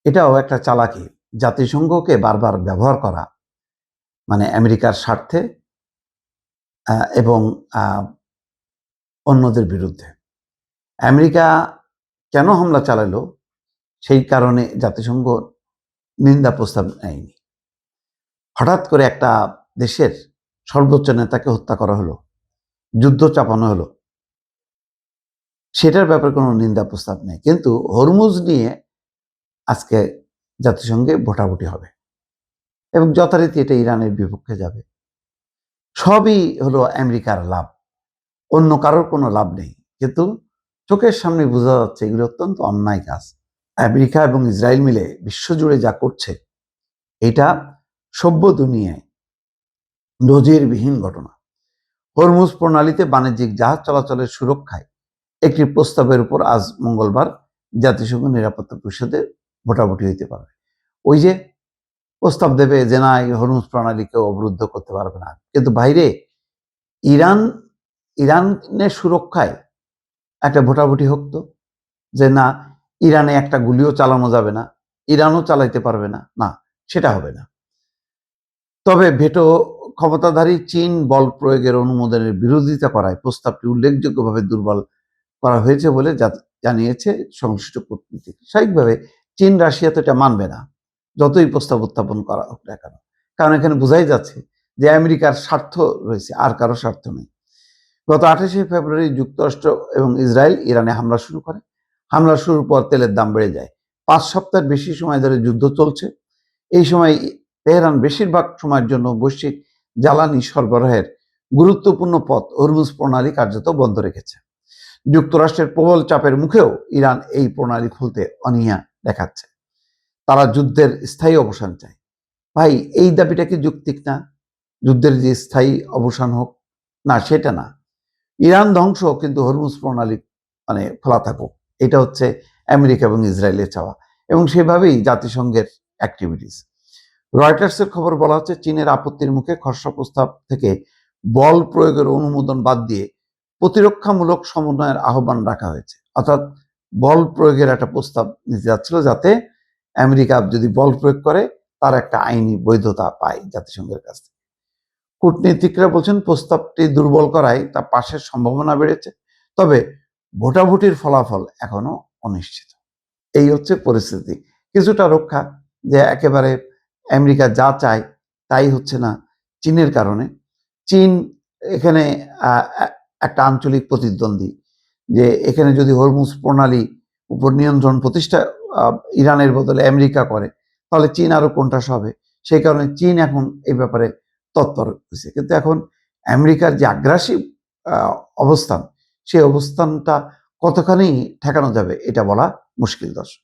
এটাও একটা চালাকি, জাতিসংঘকে বারবার ব্যবহার করা, মানে আমেরিকার স্বার্থে এবং অন্যদের বিরুদ্ধে। আমেরিকা কেন হামলা চালালো সেই কারণে জাতিসংঘ নিন্দা প্রস্তাব নেয়নি। হঠাৎ করে একটা দেশের সর্বোচ্চ নেতাকে হত্যা করা হলো, যুদ্ধ চাপানো হলো, সেটার ব্যাপারে কোনো নিন্দা প্রস্তাব নেই। কিন্তু হরমুজ নিয়ে আজকে জাতিসংঘে ভোটাভুটি হবে এবং যথারীতি এটা ইরানের বিপক্ষে যাবে। সবই হলো আমেরিকার লাভ, অন্য কারোর কোনো লাভ নেই। কিন্তু চোখের সামনে বোঝা যাচ্ছে এগুলো অত্যন্ত অন্যায় কাজ। আমেরিকা এবং ইসরায়েল মিলে বিশ্বজুড়ে যা করছে এটা সভ্য দুনিয়ায় নজিরবিহীন ঘটনা। হরমুজ প্রণালীতে বাণিজ্যিক জাহাজ চলাচলের সুরক্ষায় একটি প্রস্তাবের উপর আজ মঙ্গলবার জাতিসংঘ নিরাপত্তা পরিষদে ভোটাভুটি হইতে পারে। ওই যে প্রস্তাব দেবে যে না, এই হরমুজ প্রণালীকে অবরুদ্ধ করতে পারবে না, কিন্তু বাইরে ইরানের সুরক্ষায় একটা ভোটাভুটি হোক তো, যে না, ইরানে একটা গুলিও চালানো যাবে না, ইরানও চালাইতে পারবে না, না, সেটা হবে না। তবে ভেটো ক্ষমতাধারী চীন বল প্রয়োগের অনুমোদনের বিরোধিতা করায় প্রস্তাবটি উল্লেখযোগ্যভাবে দুর্বল করা হয়েছে বলে জানিয়েছে সংশ্লিষ্ট কূটনীতিক। স্বাভাবিকভাবে চীন রাশিয়া তো এটা মানবে না, যতই প্রস্তাব উত্থাপন করা হোক না কেন, কারণ এখানে বোঝাই যাচ্ছে যে আমেরিকার স্বার্থ রয়েছে, আর কারো স্বার্থ নেই। গত 28শে ফেব্রুয়ারি যুক্তরাষ্ট্র এবং ইসরায়েল ইরানে হামলা শুরু করে। হামলা শুরুর পর তেলের দাম বেড়ে যায়। 5 সপ্তাহের বেশি সময় ধরে যুদ্ধ চলছে। এই সময় তেহরান বেশিরভাগ সময়ের জন্য বৈশ্বিক জ্বালানি সরবরাহের গুরুত্বপূর্ণ পথ হরমুজ প্রণালী কার্যত বন্ধ রেখেছে। যুক্তরাষ্ট্রের প্রবল চাপের মুখেও ইরান এই প্রণালী খুলতে অনীহা দেখাচ্ছে। তারা যুদ্ধের স্থায়ী অবসান চায়। ভাই, এই দাবিটা কি যৌক্তিক না? যুদ্ধের যে স্থায়ী অবসান হোক, না সেটা না, ইরান ধ্বংস কিন্তু হরমুজ প্রণালী খোলা থাকুক, এটা হচ্ছে আমেরিকা এবং ইসরায়েলের চাওয়া, এবং সেভাবেই জাতিসংঘের অ্যাক্টিভিটিস। রয়টার্সের খবর বলা হচ্ছে চীনের আপত্তির মুখে খসড়া প্রস্তাব থেকে বল প্রয়োগের অনুমোদন বাদ দিয়ে প্রতিরক্ষামূলক সমন্বয়ের আহ্বান রাখা হয়েছে। অর্থাৎ বল প্রয়োগের একটা প্রস্তাব নিতে যাচ্ছিল, যাতে আমেরিকা যদি বল প্রয়োগ করে তার একটা আইনি বৈধতা পায় জাতিসংঘের কাছ থেকে। কূটনীতিকরা বলছেন প্রস্তাবটি দুর্বল করায় তা পাশের সম্ভাবনা বেড়েছে, তবে ভোটাভুটির ফলাফল এখনো অনিশ্চিত। এই হচ্ছে পরিস্থিতি। কিছুটা রক্ষা, যে একেবারে আমেরিকা যা চায় তাই হচ্ছে না চীনের কারণে। চীন এখানে একটা আঞ্চলিক প্রতিদ্বন্দ্বী, যে এখানে যদি হরমুজ প্রণালী উপর নিয়ন্ত্রণ প্রতিষ্ঠা ইরানের বদলে আমেরিকা করে, তাহলে চীন আরো কোণঠাসা হবে। সেই কারণে চীন এখন এই ব্যাপারে তৎপর হয়েছে। কিন্তু এখন আমেরিকার যে আগ্রাসী অবস্থান, সেই অবস্থানটা কতখানি ঠেকানো যাবে এটা বলা মুশকিল। দর্শক।